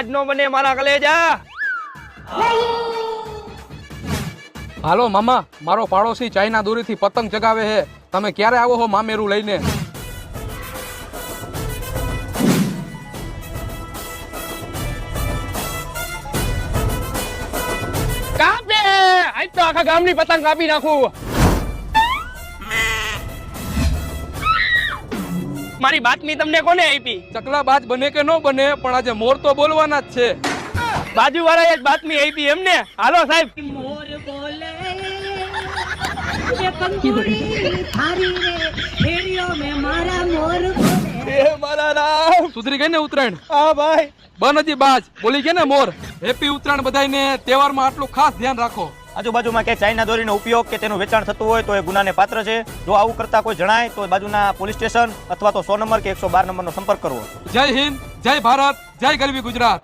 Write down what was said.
નો બને મારા કલેજા. હાલો મામા, મારો પાડોશી ચાઇના દોરીથી પતંગ ચગાવે છે. તમે ક્યારે આવો હો મામેરું લઈને? કાપે આજ તો આખા ગામની પતંગ કાપી નાખું. મારી બાતમી તમને કોને આપી? ચકલા બાજ બને કે ન બને, પણ આજે મોર તો બોલવાના જ છે. બાજુ વાળાએ જ બાતમી આપી એમને. હાલો સાહેબ. મોર બોલે એ પંખુડી થારી રે રેડિયો મે મારા મોર બોલે. એ મારા રામ. સુધરી ગઈ ને ઉત્તરાયણ? હા ભાઈ. બન હજી બાજ બોલી કે ને મોર. હેપી ઉત્તરાયણ બધાયને. તહેવારમાં આટલું ખાસ ધ્યાન રાખો. આજુબાજુમાં કે ચાઇના દોરીનો ઉપયોગ કે તેનું વેચાણ થતું હોય તો એ ગુનાને પાત્ર છે. જો આવું કરતા કોઈ જણાય તો બાજુના પોલીસ સ્ટેશન અથવા તો 100 નંબર કે 112 નંબરનો સંપર્ક કરવો. જય હિન્દ, જય ભારત, જય ગરવી ગુજરાત.